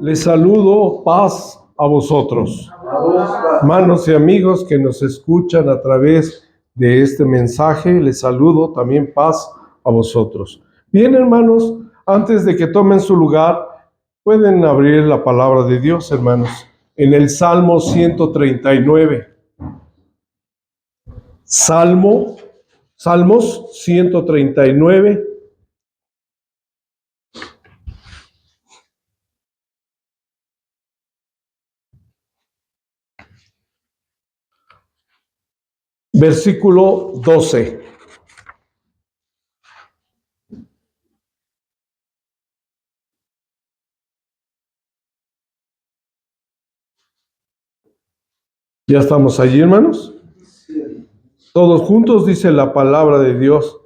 Les saludo, paz a vosotros. Hermanos y amigos que nos escuchan a través de este mensaje, les saludo también, paz a vosotros. Bien, hermanos, antes de que tomen su lugar, pueden abrir la palabra de Dios, hermanos, en el Salmo 139. Salmos 139. Versículo 12. ¿Ya estamos allí, hermanos? Todos juntos dice la palabra de Dios.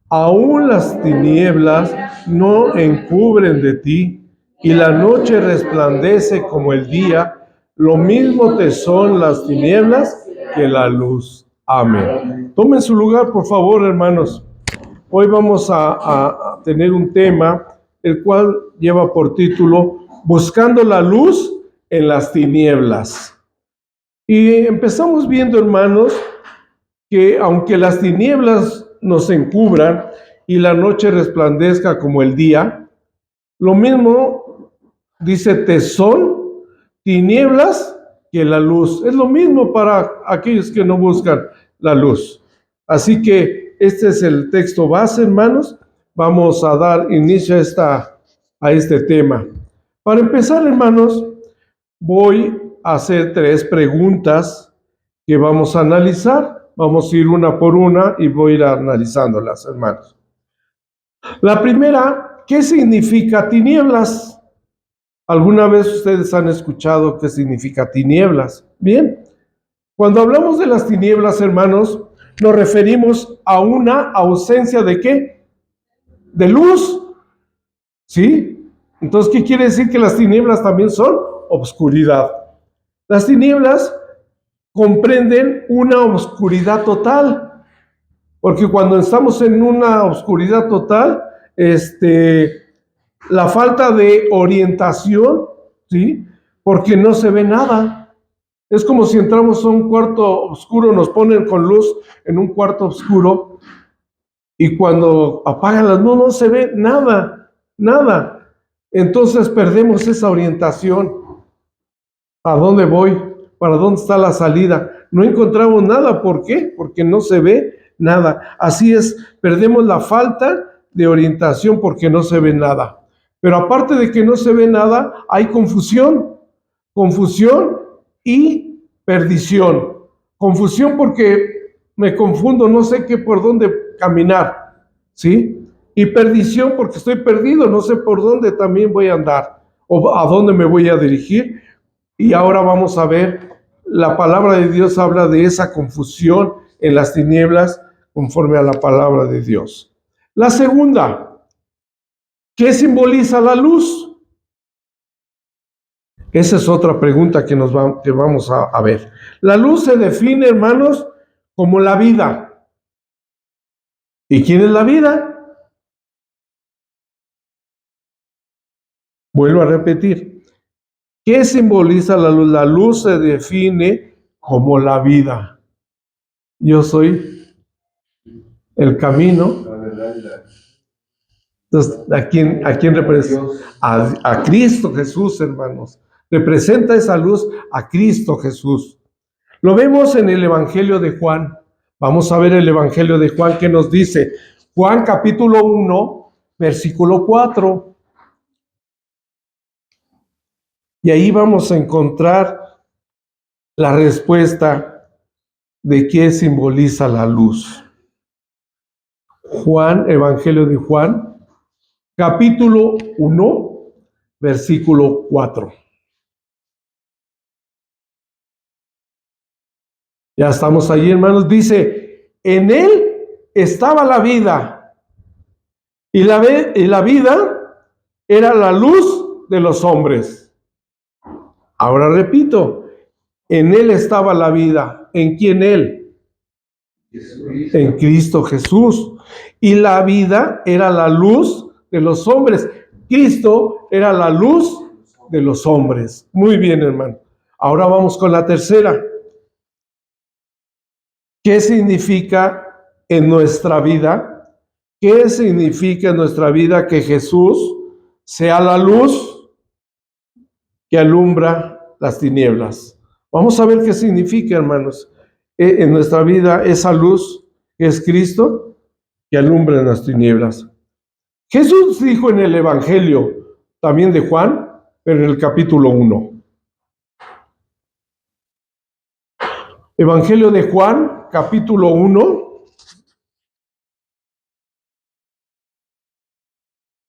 Aún las tinieblas no encubren de ti, y la noche resplandece como el día. Lo mismo te son las tinieblas que la luz. Amén. Tomen su lugar, por favor, hermanos. Hoy vamos a tener un tema, el cual lleva por título Buscando la luz en las tinieblas. Y empezamos viendo, hermanos, que aunque las tinieblas nos encubran y la noche resplandezca como el día, lo mismo dice te son tinieblas que la luz. Es lo mismo para aquellos que no buscan la luz. Así que este es el texto base, hermanos. Vamos a dar inicio a este tema. Para empezar, hermanos, voy a hacer 3 preguntas que vamos a analizar. Vamos a ir una por una y voy a ir analizándolas, hermanos. La primera, ¿qué significa tinieblas? ¿Alguna vez ustedes han escuchado qué significa tinieblas? Bien, cuando hablamos de las tinieblas, hermanos, nos referimos a una ausencia ¿de qué? De luz, ¿sí? Entonces, ¿qué quiere decir? Que las tinieblas también son obscuridad. Las tinieblas comprenden una oscuridad total, porque cuando estamos en una oscuridad total, la falta de orientación, ¿sí? Porque no se ve nada. Es como si entramos a un cuarto oscuro, nos ponen con luz en un cuarto oscuro, y cuando apagan las luces no se ve nada, nada. Entonces perdemos esa orientación. ¿A dónde voy? ¿Para dónde está la salida? No encontramos nada. ¿Por qué? Porque no se ve nada. Así es, perdemos la falta de orientación porque no se ve nada. Pero aparte de que no se ve nada, hay confusión y perdición. Confusión porque me confundo, no sé qué por dónde caminar, ¿sí? Y perdición porque estoy perdido, no sé por dónde también voy a andar o a dónde me voy a dirigir. Y ahora vamos a ver, la palabra de Dios habla de esa confusión en las tinieblas conforme a la palabra de Dios. La segunda, ¿qué simboliza la luz? Esa es otra pregunta que vamos a ver. La luz se define, hermanos, como la vida. ¿Y quién es la vida? Vuelvo a repetir. ¿Qué simboliza la luz? La luz se define como la vida. Yo soy el camino. Entonces, ¿a quién representa? A Cristo Jesús, hermanos. Representa esa luz a Cristo Jesús. Lo vemos en el Evangelio de Juan. Vamos a ver el Evangelio de Juan que nos dice. Juan capítulo 1, versículo 4. Y ahí vamos a encontrar la respuesta de qué simboliza la luz. Juan, Evangelio de Juan, capítulo 1, versículo 4. Ya estamos allí, hermanos. Dice, en él estaba la vida, y la vida era la luz de los hombres. Ahora repito, en él estaba la vida. ¿En quién él? en Cristo Jesús. Y la vida era la luz de los hombres. Cristo era la luz de los hombres. Muy bien, hermano. Ahora vamos con la tercera. ¿Qué significa en nuestra vida? ¿Qué significa en nuestra vida que Jesús sea la luz que alumbra las tinieblas? Vamos a ver qué significa, hermanos, en nuestra vida esa luz que es Cristo que alumbra en las tinieblas. Jesús dijo en el Evangelio, también de Juan, pero en el capítulo 1. Evangelio de Juan, capítulo 1.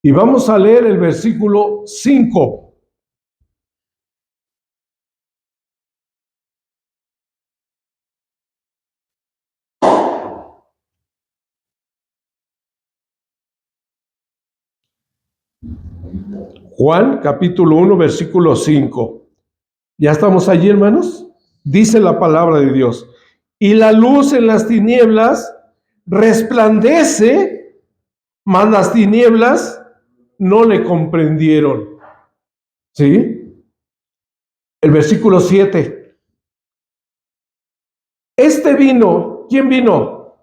Y vamos a leer el versículo 5. Juan, capítulo 1, versículo 5. ¿Ya estamos allí, hermanos? Dice la palabra de Dios. Y la luz en las tinieblas resplandece, mas las tinieblas no le comprendieron. ¿Sí? El versículo 7. Este vino, ¿quién vino?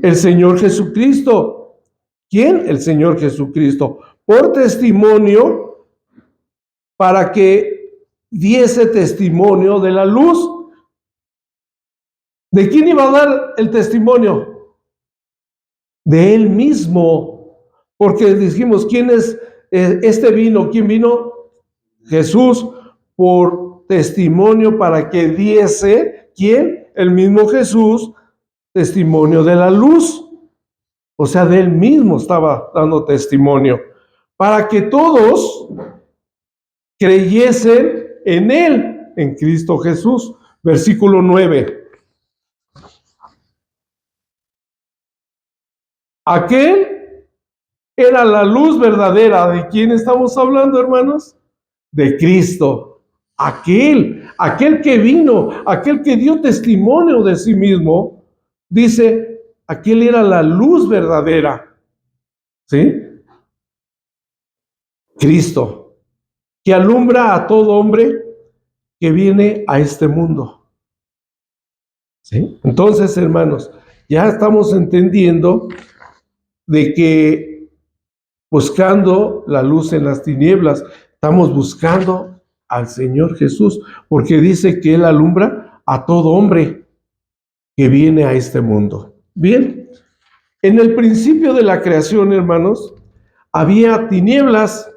El Señor Jesucristo. ¿Quién? El Señor Jesucristo. Por testimonio, para que diese testimonio de la luz. ¿De quién iba a dar el testimonio? De Él mismo. Porque dijimos, ¿quién es este vino? ¿Quién vino? Jesús, por testimonio para que diese, ¿quién? El mismo Jesús, testimonio de la luz. O sea, de Él mismo estaba dando testimonio. Para que todos creyesen en Él, en Cristo Jesús. Versículo 9. Aquel era la luz verdadera. ¿De quién estamos hablando, hermanos? De Cristo. Aquel que vino, aquel que dio testimonio de sí mismo, dice, aquel era la luz verdadera. ¿Sí? Cristo, que alumbra a todo hombre que viene a este mundo. ¿Sí? Entonces, hermanos, ya estamos entendiendo de que buscando la luz en las tinieblas, estamos buscando al Señor Jesús, porque dice que Él alumbra a todo hombre que viene a este mundo. Bien, en el principio de la creación, hermanos, había tinieblas.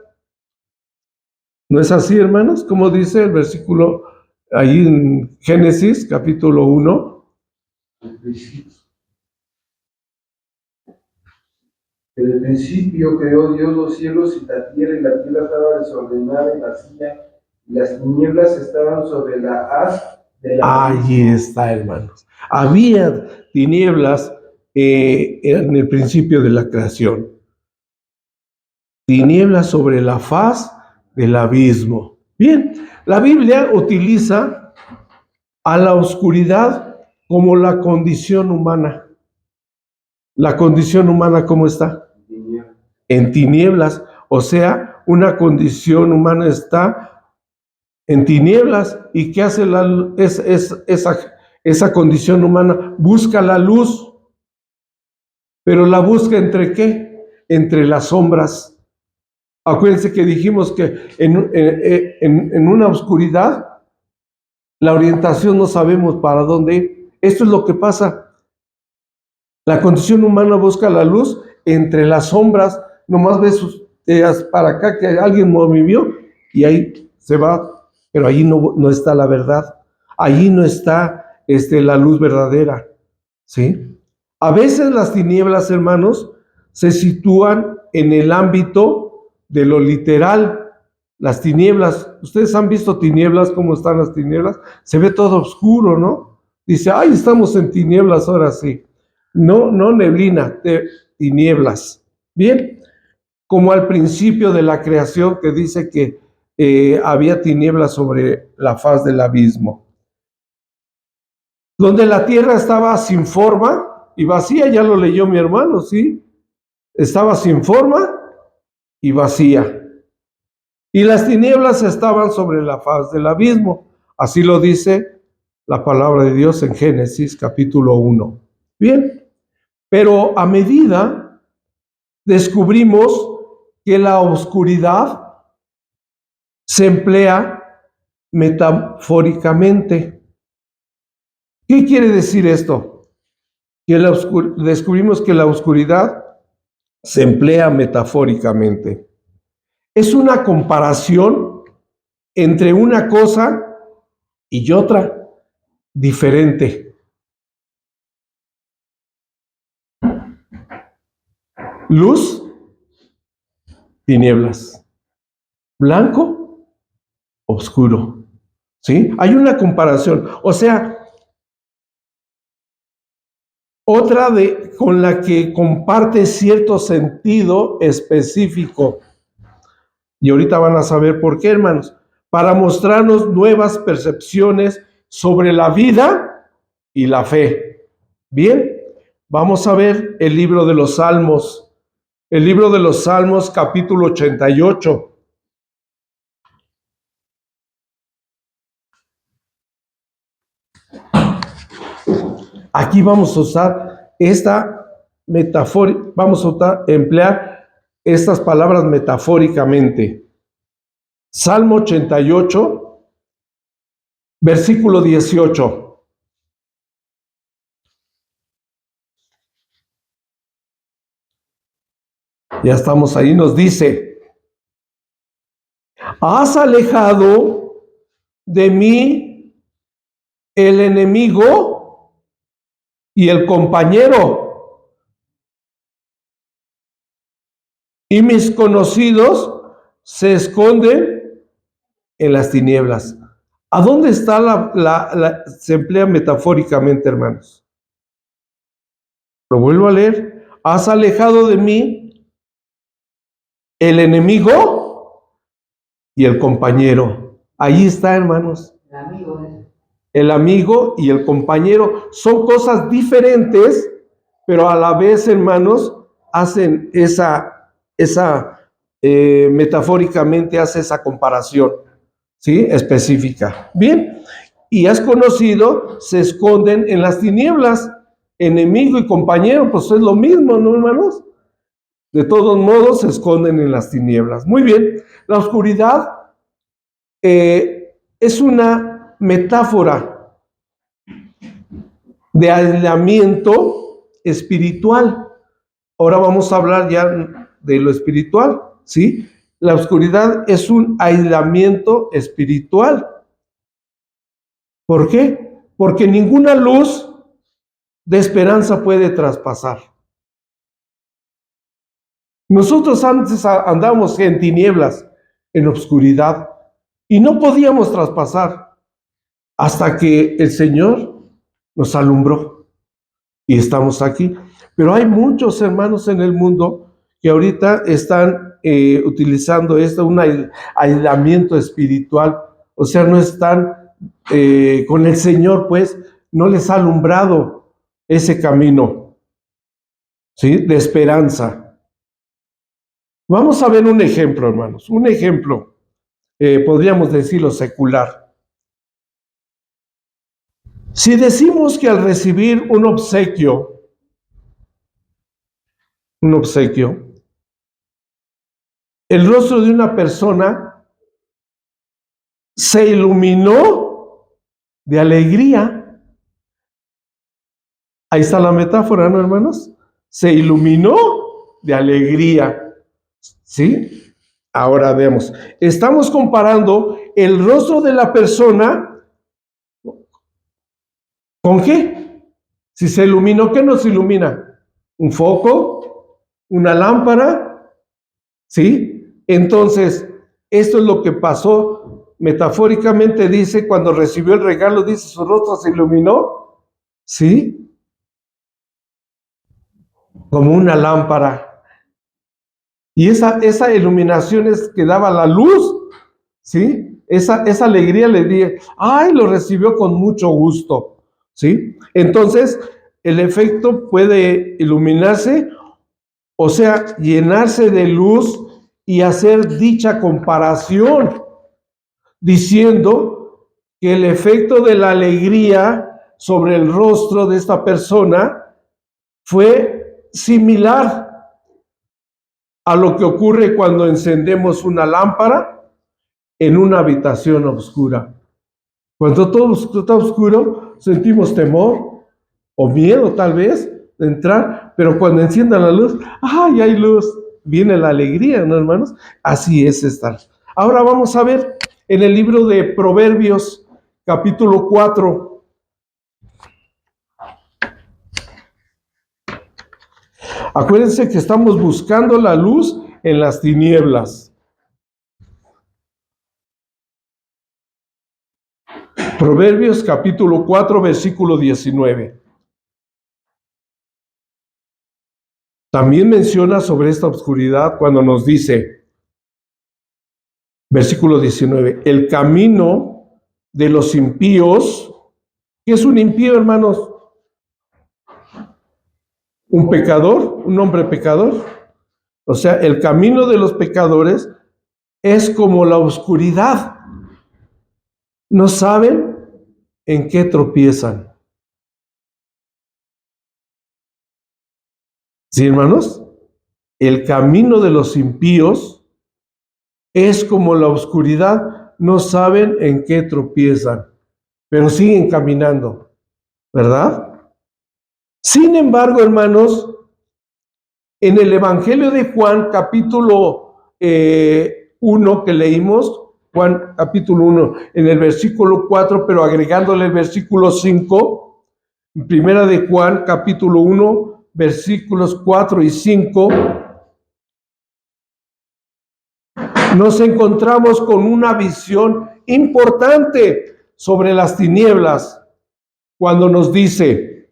¿No es así, hermanos? Como dice el versículo ahí en Génesis, capítulo 1. En el principio creó Dios los cielos y la tierra estaba desordenada y vacía, y las tinieblas estaban sobre la haz de la... Allí está, hermanos. Había tinieblas en el principio de la creación. Tinieblas sobre la faz del abismo. Bien, la Biblia utiliza a la oscuridad como la condición humana. La condición humana, ¿cómo está? En tinieblas. O sea, una condición humana está en tinieblas. ¿Y qué hace esa condición humana? Busca la luz. Pero la busca ¿entre qué? Entre las sombras. Acuérdense que dijimos que en una oscuridad, la orientación no sabemos para dónde ir. Esto es lo que pasa. La condición humana busca la luz entre las sombras. Nomás ves para acá que alguien movió y ahí se va. Pero allí no está la verdad. Allí no está la luz verdadera. ¿Sí? A veces las tinieblas, hermanos, se sitúan en el ámbito de lo literal. Las tinieblas, ¿ustedes han visto tinieblas? ¿Cómo están las tinieblas? Se ve todo oscuro, ¿no? Dice, ay, estamos en tinieblas ahora sí. No neblina, tinieblas. Bien, como al principio de la creación que dice que había tinieblas sobre la faz del abismo. donde la tierra estaba sin forma y vacía, ya lo leyó mi hermano, ¿sí? Estaba sin forma y vacía. Y las tinieblas estaban sobre la faz del abismo. Así lo dice la palabra de Dios en Génesis capítulo 1. Bien, pero a medida descubrimos que la oscuridad se emplea metafóricamente. ¿Qué quiere decir esto? Que descubrimos que la oscuridad se emplea metafóricamente. Es una comparación entre una cosa y otra diferente. Luz, tinieblas. Blanco, oscuro. ¿Sí? Hay una comparación. O sea, otra con la que comparte cierto sentido específico. Y ahorita van a saber por qué, hermanos. Para mostrarnos nuevas percepciones sobre la vida y la fe. Bien, vamos a ver el libro de los Salmos. El libro de los Salmos, capítulo 88. Aquí vamos a usar esta metáfora, vamos a emplear estas palabras metafóricamente. Salmo 88, versículo 18. Ya estamos ahí, nos dice: has alejado de mí el enemigo y el compañero, y mis conocidos se esconden en las tinieblas. ¿A dónde está se emplea metafóricamente, hermanos? Lo vuelvo a leer. Has alejado de mí el enemigo y el compañero. Ahí está, hermanos. El amigo y el compañero son cosas diferentes, pero a la vez, hermanos, hacen metafóricamente hace esa comparación, ¿sí? Específica. Bien, y has conocido, se esconden en las tinieblas. Enemigo y compañero, pues es lo mismo, ¿no, hermanos? De todos modos, se esconden en las tinieblas. Muy bien, la oscuridad es una metáfora de aislamiento espiritual. Ahora vamos a hablar ya de lo espiritual, ¿sí? La oscuridad es un aislamiento espiritual. ¿Por qué? Porque ninguna luz de esperanza puede traspasar. Nosotros antes andábamos en tinieblas, en oscuridad, y no podíamos traspasar hasta que el Señor nos alumbró y estamos aquí. Pero hay muchos hermanos en el mundo que ahorita están utilizando un aislamiento espiritual, o sea, no están con el Señor, pues no les ha alumbrado ese camino, ¿sí? De esperanza. Vamos a ver un ejemplo, hermanos, un ejemplo, podríamos decirlo secular. Si decimos que al recibir un obsequio, el rostro de una persona se iluminó de alegría. Ahí está la metáfora, ¿no, hermanos? Se iluminó de alegría. ¿Sí? Ahora vemos. Estamos comparando el rostro de la persona ¿con qué? Si se iluminó, ¿qué nos ilumina? ¿Un foco? ¿Una lámpara? ¿Sí? Entonces, esto es lo que pasó. Metafóricamente dice, cuando recibió el regalo, dice, su rostro se iluminó. ¿Sí? Como una lámpara. Y esa iluminación es que daba la luz, ¿sí? Esa alegría le dije, ¡ay! Lo recibió con mucho gusto, ¿sí? Entonces, el efecto puede iluminarse, o sea, llenarse de luz y hacer dicha comparación, diciendo que el efecto de la alegría sobre el rostro de esta persona fue similar a lo que ocurre cuando encendemos una lámpara en una habitación oscura. Cuando todo está oscuro, sentimos temor o miedo tal vez de entrar, pero cuando enciendan la luz, ¡ay, hay luz! Viene la alegría, ¿no, hermanos? Así es estar. Ahora vamos a ver en el libro de Proverbios, capítulo 4. Acuérdense que estamos buscando la luz en las tinieblas. Proverbios capítulo 4, versículo 19. También menciona sobre esta oscuridad cuando nos dice, versículo 19, el camino de los impíos. ¿Qué es un impío, hermanos? Un pecador, un hombre pecador. O sea, el camino de los pecadores es como la oscuridad. No saben en qué tropiezan. ¿Sí, hermanos? El camino de los impíos es como la oscuridad. No saben en qué tropiezan, pero siguen caminando, ¿verdad? Sin embargo, hermanos, en el Evangelio de Juan, capítulo 1 que leímos, Juan capítulo 1, en el versículo 4, pero agregándole el versículo 5, primera de Juan, capítulo 1, versículos 4 y 5, nos encontramos con una visión importante sobre las tinieblas, cuando nos dice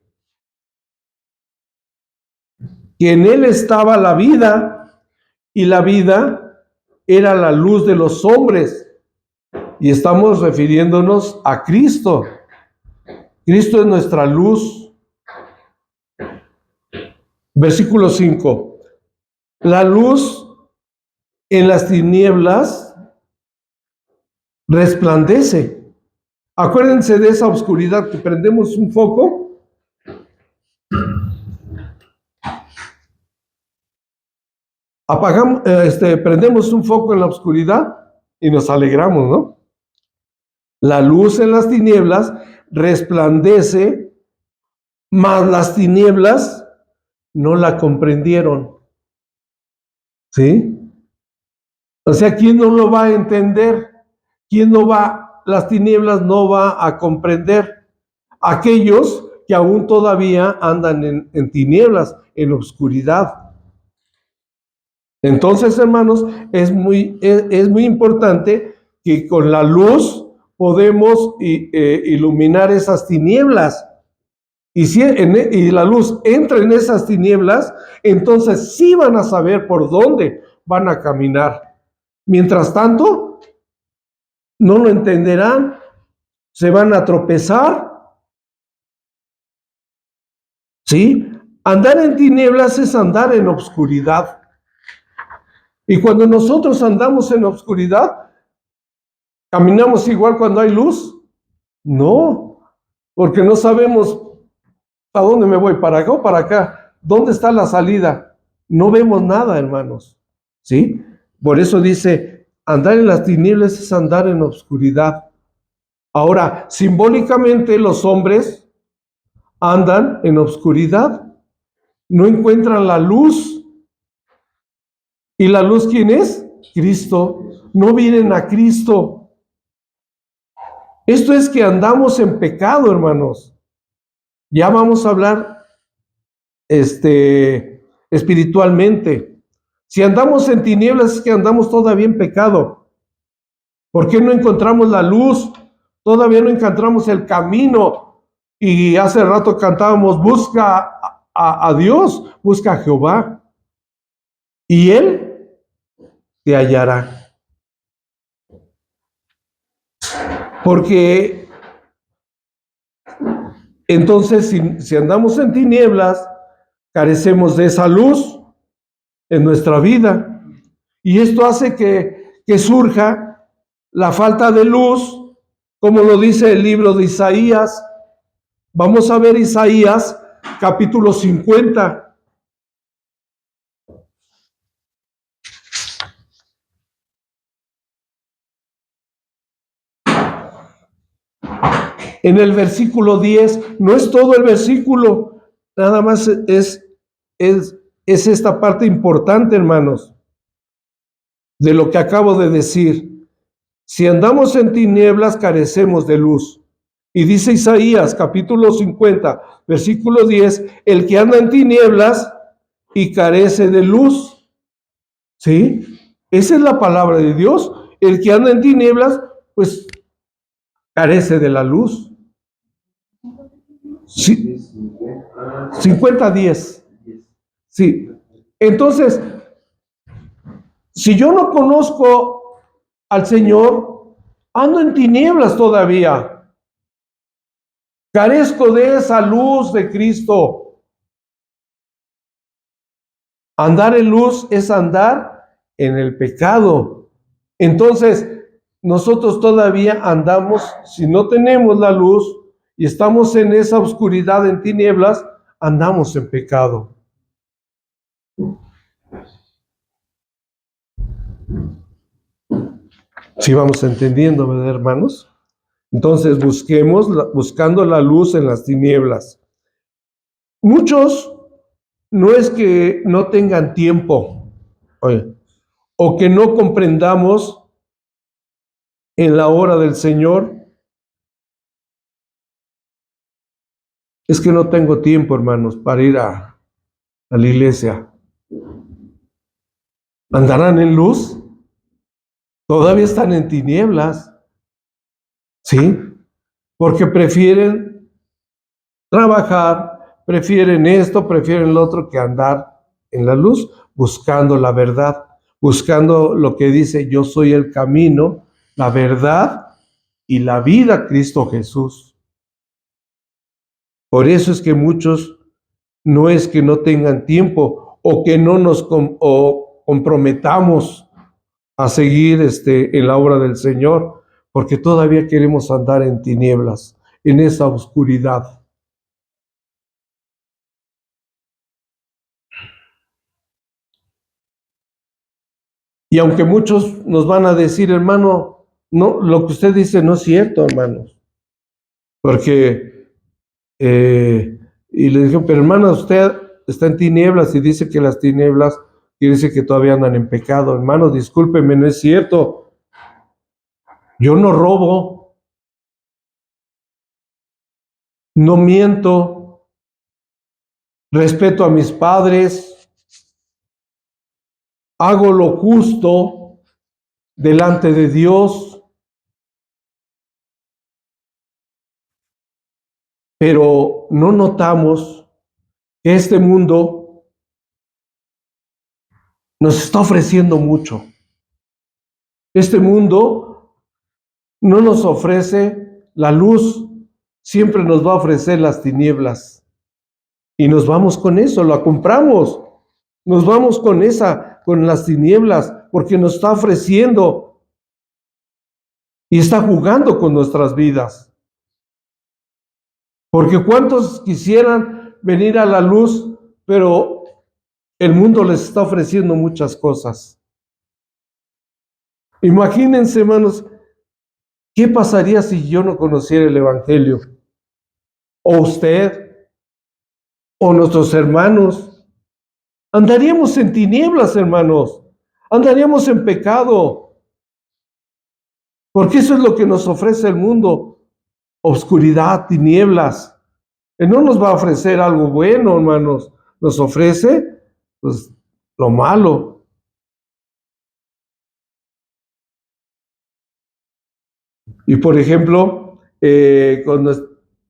que en él estaba la vida y la vida era la luz de los hombres. Y estamos refiriéndonos a Cristo. Cristo es nuestra luz. Versículo 5. La luz en las tinieblas resplandece. Acuérdense de esa oscuridad que prendemos un foco. Apagamos, prendemos un foco en la oscuridad y nos alegramos, ¿no? La luz en las tinieblas resplandece, mas las tinieblas no la comprendieron. ¿Sí? O sea, ¿quién no lo va a entender? ¿Quién no va, las tinieblas no va a comprender? Aquellos que aún todavía andan en tinieblas, en oscuridad. Entonces, hermanos, es muy importante que con la luz podemos iluminar esas tinieblas. Y si y la luz entra en esas tinieblas, entonces sí van a saber por dónde van a caminar. Mientras tanto, no lo entenderán, se van a tropezar. ¿Sí? Andar en tinieblas es andar en obscuridad. Y cuando nosotros andamos en obscuridad, ¿caminamos igual cuando hay luz? No, porque no sabemos a dónde me voy, para acá o para acá. ¿Dónde está la salida? No vemos nada, hermanos. ¿Sí? Por eso dice, andar en las tinieblas es andar en obscuridad. Ahora, simbólicamente los hombres andan en obscuridad, no encuentran la luz. ¿Y la luz quién es? Cristo. No vienen a Cristo. Esto es que andamos en pecado, hermanos. Ya vamos a hablar espiritualmente. Si andamos en tinieblas es que andamos todavía en pecado. ¿Por qué no encontramos la luz? Todavía no encontramos el camino. Y hace rato cantábamos, busca a Dios, busca a Jehová. Y Él te hallará. Porque Entonces, si andamos en tinieblas, carecemos de esa luz en nuestra vida. Y esto hace que surja la falta de luz, como lo dice el libro de Isaías. Vamos a ver Isaías capítulo 50. En el versículo 10, no es todo el versículo, nada más es esta parte importante, hermanos, de lo que acabo de decir. Si andamos en tinieblas, carecemos de luz. Y dice Isaías, capítulo 50, versículo 10, el que anda en tinieblas y carece de luz. ¿Sí? Esa es la palabra de Dios. El que anda en tinieblas, pues carece de la luz. Sí, 50-10. Sí. Entonces, si yo no conozco al Señor, ando en tinieblas todavía. Carezco de esa luz de Cristo. Andar en luz es andar en el pecado. Entonces, nosotros todavía andamos, si no tenemos la luz y estamos en esa oscuridad, en tinieblas, andamos en pecado. Sí, vamos entendiendo, ¿verdad, hermanos? Entonces, buscando la luz en las tinieblas. Muchos no es que no tengan tiempo, o que no comprendamos en la hora del Señor. Es que no tengo tiempo, hermanos, para ir a la iglesia. ¿Andarán en luz? Todavía están en tinieblas. ¿Sí? Porque prefieren trabajar, prefieren esto, prefieren lo otro, que andar en la luz, buscando la verdad, buscando lo que dice: yo soy el camino, la verdad y la vida, Cristo Jesús. Por eso es que muchos no es que no tengan tiempo o que no nos comprometamos a seguir en la obra del Señor, porque todavía queremos andar en tinieblas, en esa oscuridad. Y aunque muchos nos van a decir: hermano, no, lo que usted dice no es cierto, hermanos, porque y le dije: pero hermano, usted está en tinieblas y dice que las tinieblas quiere decir que todavía andan en pecado. Hermano, discúlpeme, no es cierto. Yo no robo, no miento, respeto a mis padres, hago lo justo delante de Dios, pero no notamos que este mundo nos está ofreciendo mucho. Este mundo no nos ofrece la luz, siempre nos va a ofrecer las tinieblas. Y nos vamos con eso, la compramos. Nos vamos con las tinieblas, porque nos está ofreciendo y está jugando con nuestras vidas. Porque cuántos quisieran venir a la luz, pero el mundo les está ofreciendo muchas cosas. Imagínense, hermanos, ¿qué pasaría si yo no conociera el Evangelio? O usted, o nuestros hermanos. Andaríamos en tinieblas, hermanos. Andaríamos en pecado. Porque eso es lo que nos ofrece el mundo: oscuridad, tinieblas. Él no nos va a ofrecer algo bueno, hermanos. Nos ofrece, pues, lo malo. Y por ejemplo, cuando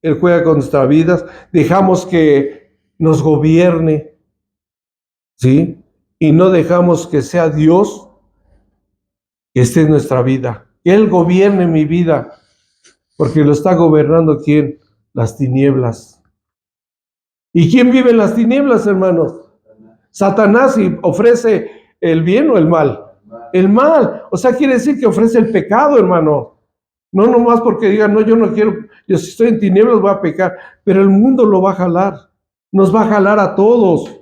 Él juega con nuestras vidas, dejamos que nos gobierne, ¿sí? Y no dejamos que sea Dios que esté en nuestra vida, que Él gobierne mi vida, porque lo está gobernando ¿quién? las tinieblas. ¿Y quién vive en las tinieblas, hermanos? Satanás, y ofrece el bien o el mal. El mal, o sea, quiere decir que ofrece el pecado, hermano. No nomás porque digan, no, yo no quiero, yo si estoy en tinieblas voy a pecar, pero el mundo lo va a jalar, nos va a jalar a todos.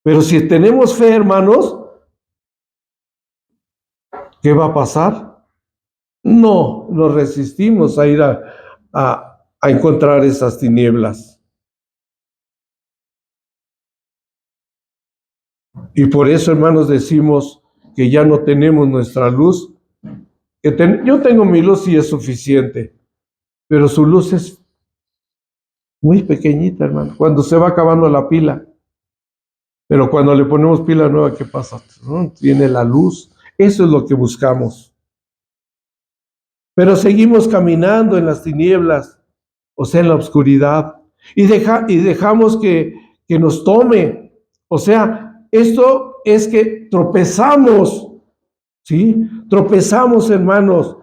Pero si tenemos fe, hermanos, ¿qué va a pasar? No, nos resistimos a ir a encontrar esas tinieblas. Y por eso, hermanos, decimos que ya no tenemos nuestra luz. Yo tengo mi luz y es suficiente, pero su luz es muy pequeñita, hermano, cuando se va acabando la pila. Pero cuando le ponemos pila nueva, ¿qué pasa? ¿No? Tiene la luz. Eso es lo que buscamos. Pero seguimos caminando en las tinieblas, o sea, en la oscuridad, y dejamos que nos tome. O sea, esto es que tropezamos, ¿sí? Tropezamos, hermanos,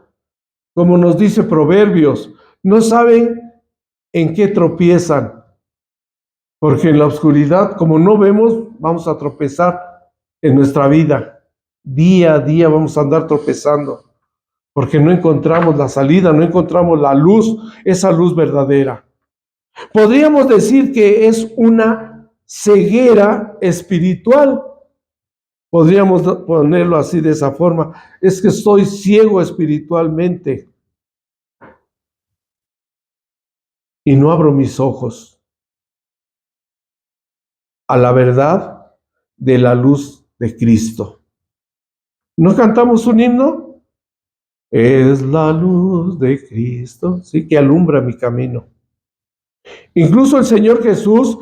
como nos dice Proverbios. No saben en qué tropiezan, porque en la oscuridad, como no vemos, vamos a tropezar en nuestra vida. Día a día vamos a andar tropezando, porque no encontramos la salida, no encontramos la luz, esa luz verdadera. Podríamos decir que es una ceguera espiritual. Podríamos ponerlo así de esa forma. Es que estoy ciego espiritualmente y no abro mis ojos a la verdad de la luz de Cristo. ¿No cantamos un himno? Es la luz de Cristo, sí, que alumbra mi camino. Incluso el Señor Jesús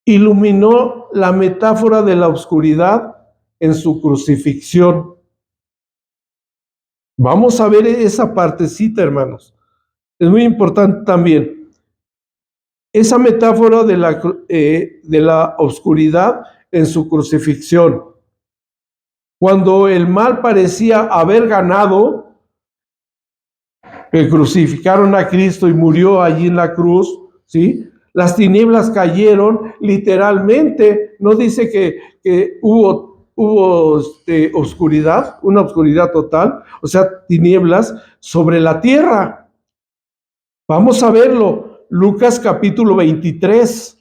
iluminó la metáfora de la oscuridad en su crucifixión. Vamos a ver esa partecita, hermanos. Es muy importante también. Esa metáfora de la oscuridad en su crucifixión. Cuando el mal parecía haber ganado, que crucificaron a Cristo y murió allí en la cruz, ¿sí? Las tinieblas cayeron literalmente. No dice que hubo oscuridad, una oscuridad total, o sea, tinieblas sobre la tierra. Vamos a verlo. Lucas capítulo 23.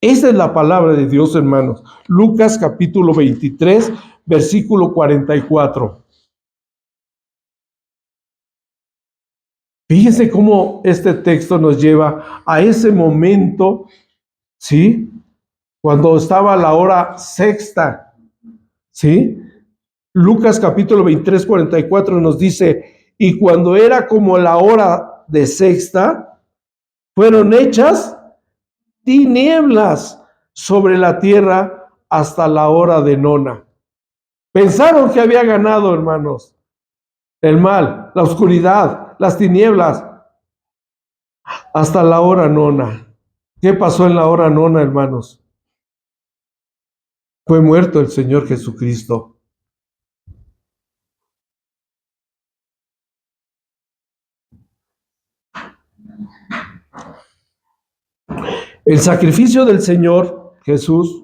Esa es la palabra de Dios, hermanos. Lucas capítulo 23, versículo 44. Fíjense cómo este texto nos lleva a ese momento, ¿sí? Cuando estaba la hora sexta, ¿sí? Lucas capítulo 23, 44 nos dice, y cuando era como la hora de sexta, fueron hechas tinieblas sobre la tierra hasta la hora de nona. Pensaron que había ganado, hermanos, el mal, la oscuridad, las tinieblas, hasta la hora nona. ¿Qué pasó en la hora nona, hermanos? Fue muerto el Señor Jesucristo. El sacrificio del Señor Jesús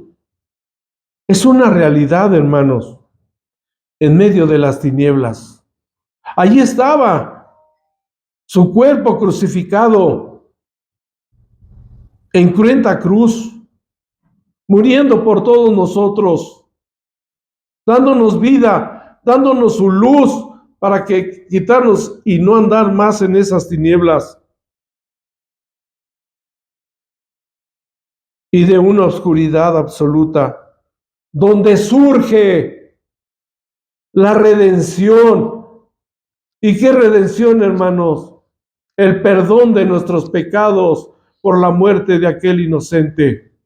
es una realidad, hermanos, en medio de las tinieblas. Allí estaba su cuerpo crucificado en cruenta cruz, muriendo por todos nosotros, dándonos vida, dándonos su luz para que quitarnos y no andar más en esas tinieblas y de una oscuridad absoluta, donde surge la redención. ¿Y qué redención, hermanos? El perdón de nuestros pecados por la muerte de aquel inocente.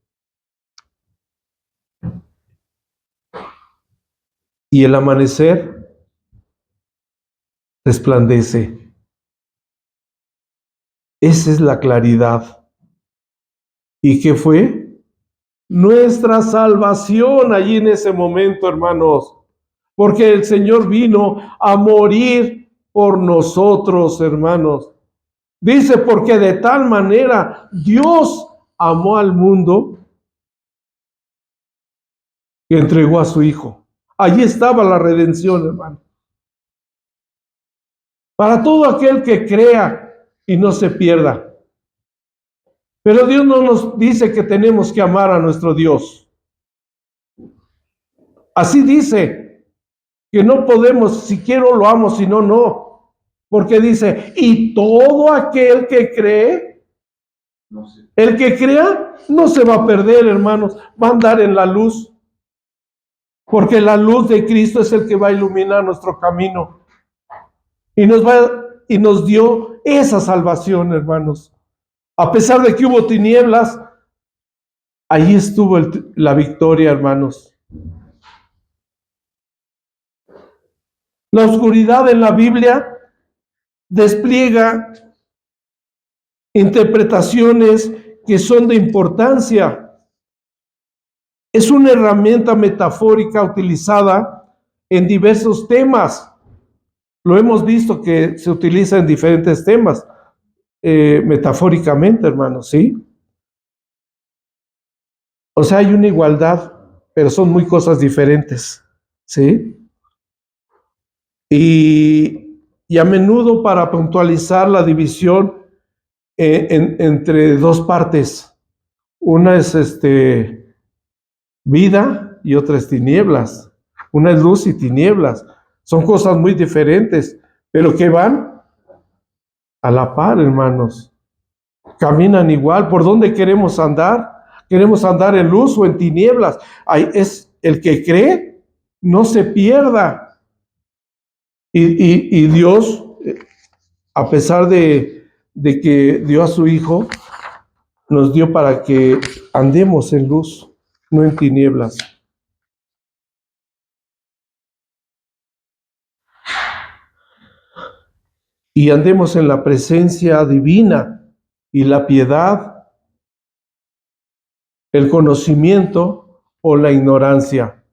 Y el amanecer resplandece. Esa es la claridad. ¿Y qué fue? Nuestra salvación allí en ese momento, hermanos. Porque el Señor vino a morir por nosotros, hermanos. Dice, porque de tal manera Dios amó al mundo que entregó a su Hijo. Allí estaba la redención, hermano. Para todo aquel que crea y no se pierda. Pero Dios no nos dice que tenemos que amar a nuestro Dios. Así dice que no podemos, si quiero lo amo, si no, no. Porque dice, y todo aquel que cree, el que crea, no se va a perder, hermanos, va a andar en la luz. Porque la luz de Cristo es el que va a iluminar nuestro camino. Y nos dio esa salvación, hermanos. A pesar de que hubo tinieblas, ahí estuvo la victoria, hermanos. La oscuridad en la Biblia despliega interpretaciones que son de importancia. Es una herramienta metafórica utilizada en diversos temas. Lo hemos visto que se utiliza en diferentes temas, metafóricamente, hermanos, ¿sí? O sea, hay una igualdad, pero son muy cosas diferentes, ¿sí? Y a menudo para puntualizar la división entre dos partes. Una es vida y otra es tinieblas. Una es luz y tinieblas. Son cosas muy diferentes, pero que van a la par, hermanos. Caminan igual. ¿Por dónde queremos andar? ¿Queremos andar en luz o en tinieblas? Ahí es el que cree, no se pierda. Y Dios, a pesar de que dio a su Hijo, nos dio para que andemos en luz, no en tinieblas. Y andemos en la presencia divina y la piedad, el conocimiento o la ignorancia.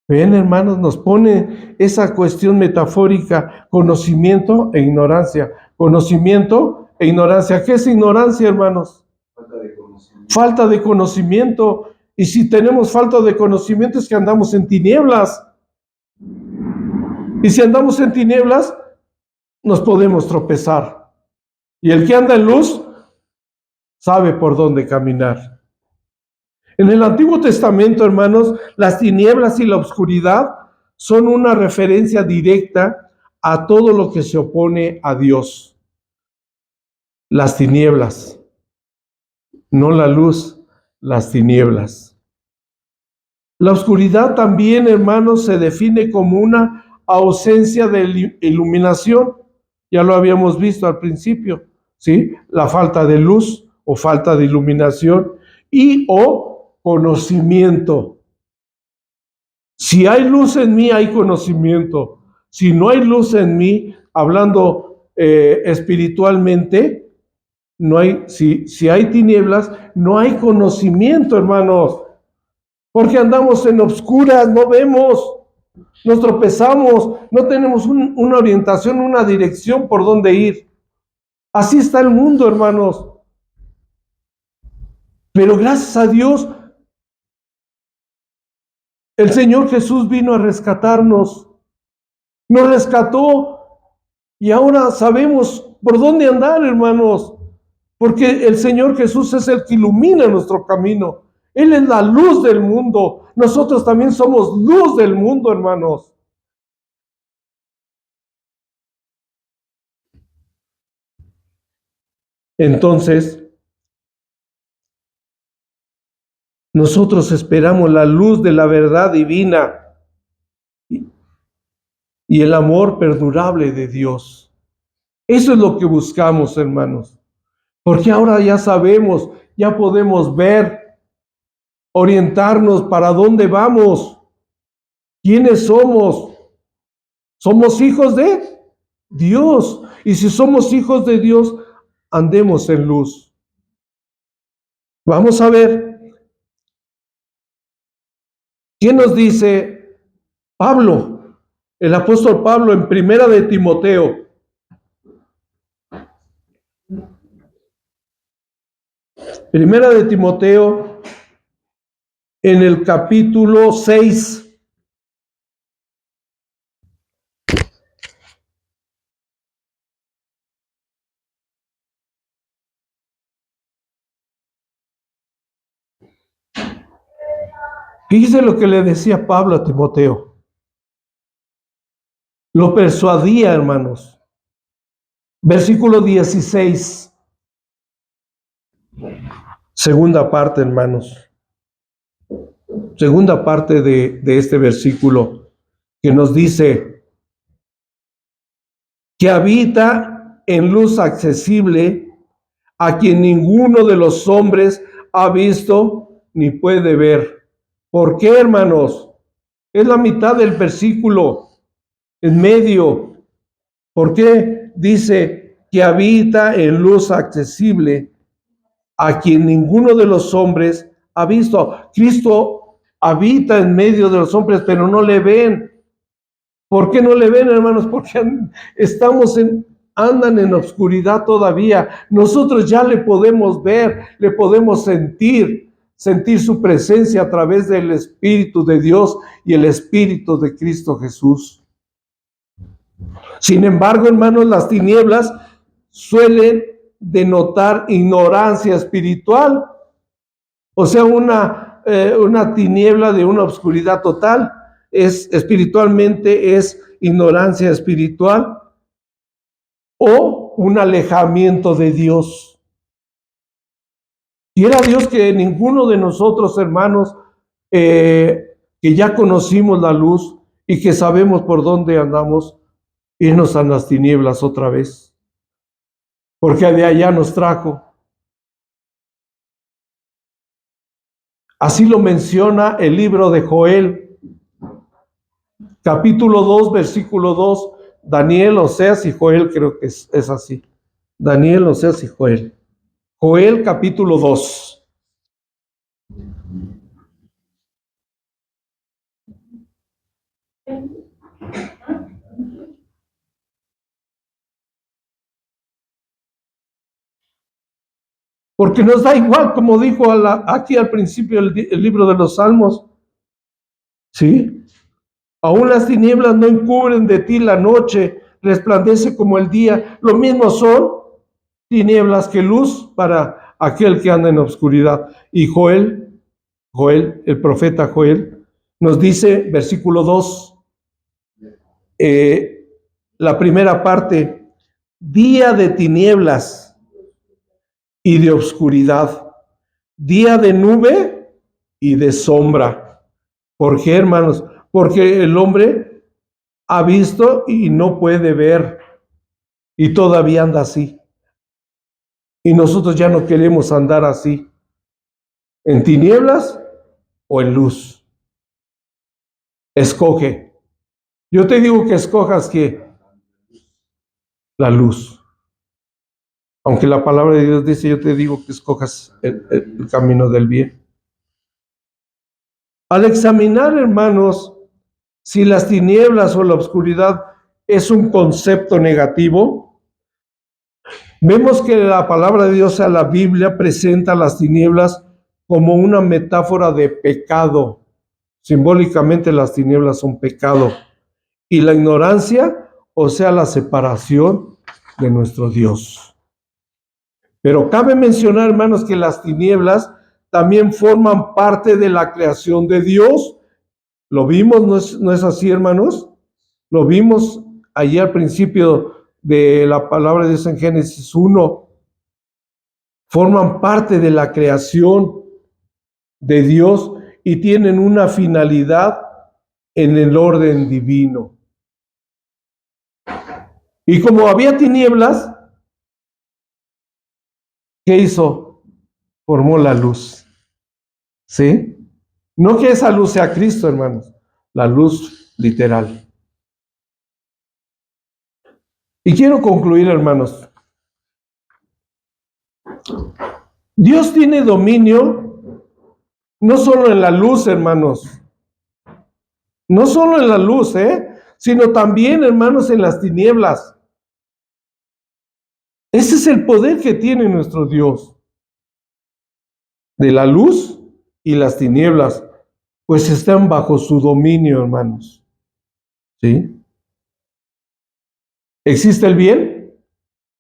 Ven, hermanos, nos pone esa cuestión metafórica, conocimiento e ignorancia. Conocimiento e ignorancia. ¿Qué es ignorancia, hermanos? Falta de conocimiento. Falta de conocimiento. Y si tenemos falta de conocimiento es que andamos en tinieblas. Y si andamos en tinieblas, nos podemos tropezar. Y el que anda en luz sabe por dónde caminar. En el Antiguo Testamento, hermanos, las tinieblas y la oscuridad son una referencia directa a todo lo que se opone a Dios. Las tinieblas, no la luz, las tinieblas. La oscuridad también, hermanos, se define como una ausencia de iluminación. Ya lo habíamos visto al principio, ¿sí? La falta de luz o falta de iluminación y o conocimiento. Si hay luz en mí, hay conocimiento. Si no hay luz en mí, hablando espiritualmente, no hay, si hay tinieblas, no hay conocimiento, hermanos. Porque andamos en obscuras, no vemos, nos tropezamos, no tenemos una orientación, una dirección por dónde ir. Así está el mundo, hermanos. Pero gracias a Dios, el Señor Jesús vino a rescatarnos. Nos rescató y ahora sabemos por dónde andar, hermanos. Porque el Señor Jesús es el que ilumina nuestro camino. Él es la luz del mundo. Nosotros también somos luz del mundo, hermanos. Entonces, nosotros esperamos la luz de la verdad divina y el amor perdurable de Dios. Eso es lo que buscamos, hermanos. Porque ahora ya sabemos, ya podemos ver, orientarnos para dónde vamos, quiénes somos. Somos hijos de Dios. Y si somos hijos de Dios, andemos en luz. Vamos a ver qué nos dice Pablo el apóstol Pablo en Primera de Timoteo. Primera de Timoteo, en el capítulo 6. Fíjese lo que le decía Pablo a Timoteo. Lo persuadía, hermanos. Versículo 16. Segunda parte, hermanos. Segunda parte de este versículo que nos dice que habita en luz accesible, a quien ninguno de los hombres ha visto ni puede ver. ¿Por qué, hermanos? Es la mitad del versículo, en medio. ¿Por qué dice que habita en luz accesible, a quien ninguno de los hombres ha visto? Cristo habita en medio de los hombres, pero no le ven. ¿Por qué no le ven, hermanos? Porque andan en obscuridad todavía. Nosotros ya le podemos ver, le podemos sentir su presencia a través del Espíritu de Dios y el Espíritu de Cristo Jesús. Sin embargo, hermanos, las tinieblas suelen denotar ignorancia espiritual, o sea, una tiniebla de una oscuridad total. Espiritualmente es ignorancia espiritual o un alejamiento de Dios. Y era Dios que ninguno de nosotros, hermanos, que ya conocimos la luz y que sabemos por dónde andamos, irnos a las tinieblas otra vez, porque de allá nos trajo. Así lo menciona el libro de Joel, capítulo 2, versículo 2, Daniel, Oseas y Joel, creo que es así. Daniel, Oseas y Joel. Joel, capítulo 2. Porque nos da igual, como dijo aquí al principio el libro de los Salmos. ¿Sí? Aún las tinieblas no encubren de ti la noche, resplandece como el día. Lo mismo son tinieblas que luz para aquel que anda en obscuridad. Y Joel, el profeta Joel, nos dice, versículo 2, la primera parte: día de tinieblas y de oscuridad, día de nube y de sombra. ¿Por qué, hermanos? Porque el hombre ha visto y no puede ver, y todavía anda así. Y nosotros ya no queremos andar así, en tinieblas o en luz. Escoge. Yo te digo que escojas que la luz. Aunque la palabra de Dios dice, yo te digo que escojas el camino del bien. Al examinar, hermanos, si las tinieblas o la oscuridad es un concepto negativo, vemos que la palabra de Dios, a la Biblia, presenta las tinieblas como una metáfora de pecado. Simbólicamente las tinieblas son pecado. Y la ignorancia, o sea, la separación de nuestro Dios. Pero cabe mencionar, hermanos, que las tinieblas también forman parte de la creación de Dios. ¿Lo vimos? ¿No es así, hermanos? Lo vimos allí al principio de la palabra de Dios en Génesis 1. Forman parte de la creación de Dios y tienen una finalidad en el orden divino. Y como había tinieblas, ¿qué hizo? Formó la luz. ¿Sí? No que esa luz sea Cristo, hermanos. La luz literal. Y quiero concluir, hermanos. Dios tiene dominio no solo en la luz, hermanos. No solo en la luz, sino también, hermanos, en las tinieblas. Ese es el poder que tiene nuestro Dios, de la luz y las tinieblas, pues están bajo su dominio, hermanos. ¿Sí? ¿Existe el bien?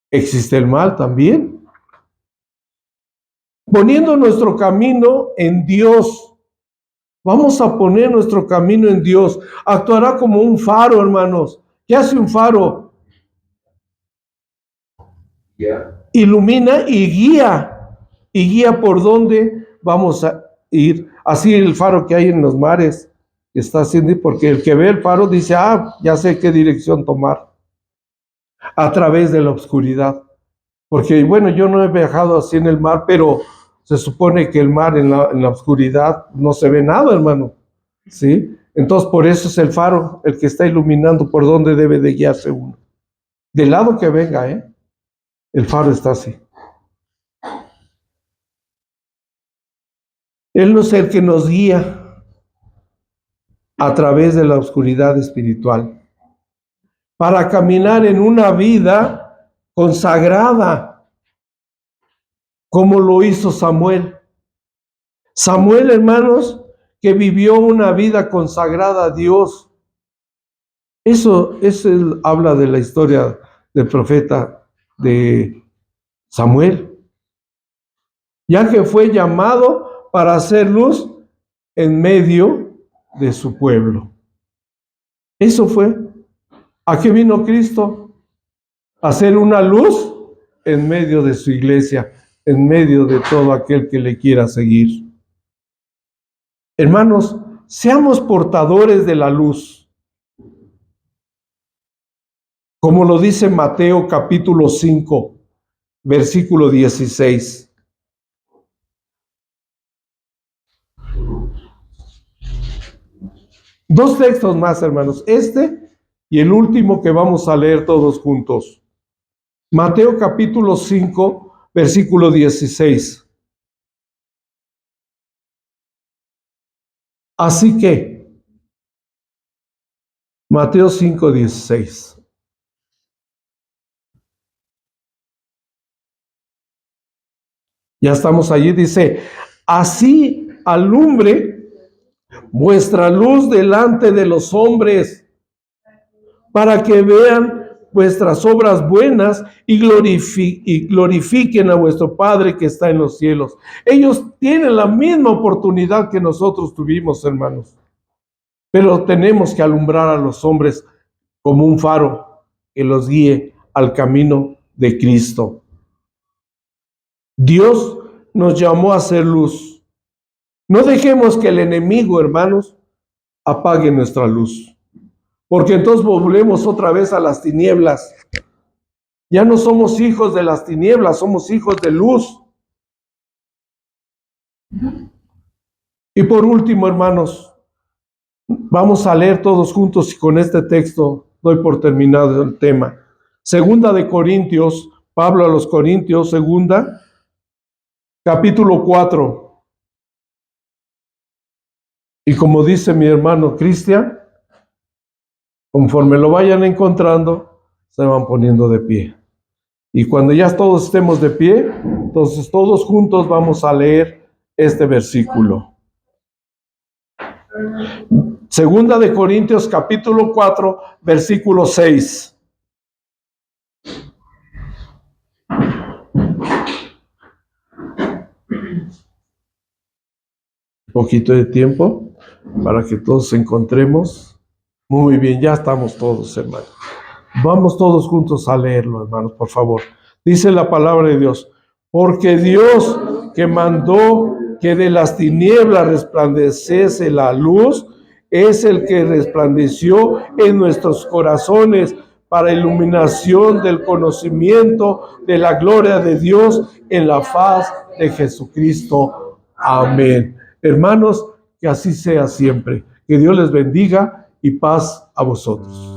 Existe el mal también. Poniendo nuestro camino en Dios. Vamos a poner nuestro camino en Dios. Actuará como un faro, hermanos. ¿Qué hace un faro? Ilumina y guía. Y guía por dónde vamos a ir. Así el faro que hay en los mares está haciendo, porque el que ve el faro dice, ya sé qué dirección tomar. A través de la oscuridad. Porque, bueno, yo no he viajado así en el mar, pero se supone que el mar en la oscuridad no se ve nada, hermano. ¿Sí? Entonces, por eso es el faro el que está iluminando por dónde debe de guiarse uno. Del lado que venga, el faro está así. Él no es el que nos guía a través de la oscuridad espiritual para caminar en una vida consagrada, como lo hizo Samuel. Samuel, hermanos, que vivió una vida consagrada a Dios. Eso habla de la historia del profeta de Samuel, ya que fue llamado para hacer luz en medio de su pueblo. Eso fue. ¿A qué vino Cristo? A hacer una luz en medio de su iglesia, en medio de todo aquel que le quiera seguir. Hermanos, seamos portadores de la luz. Como lo dice Mateo capítulo 5, versículo 16. Dos textos más, hermanos. Este y el último que vamos a leer todos juntos. Mateo capítulo 5, versículo 16. Así que, Mateo 5, 16. Ya estamos allí, dice, así alumbre vuestra luz delante de los hombres, para que vean vuestras obras buenas y glorifiquen a vuestro Padre que está en los cielos. Ellos tienen la misma oportunidad que nosotros tuvimos, hermanos, pero tenemos que alumbrar a los hombres como un faro que los guíe al camino de Cristo. Dios nos llamó a hacer luz. No dejemos que el enemigo, hermanos, apague nuestra luz, porque entonces volvemos otra vez a las tinieblas. Ya no somos hijos de las tinieblas, somos hijos de luz. Y por último, hermanos, vamos a leer todos juntos y con este texto doy por terminado el tema. Segunda de Corintios, Pablo a los Corintios, segunda, capítulo 4. Y como dice mi hermano Cristian, conforme lo vayan encontrando, se van poniendo de pie. Y cuando ya todos estemos de pie, entonces todos juntos vamos a leer este versículo. Segunda de Corintios capítulo 4, versículo 6. Un poquito de tiempo para que todos encontremos. Muy bien, ya estamos todos, hermanos. Vamos todos juntos a leerlo, hermanos, por favor. Dice la palabra de Dios, porque Dios que mandó que de las tinieblas resplandeciese la luz, es el que resplandeció en nuestros corazones para iluminación del conocimiento de la gloria de Dios en la faz de Jesucristo. Amén. Hermanos, que así sea siempre. Que Dios les bendiga y paz a vosotros.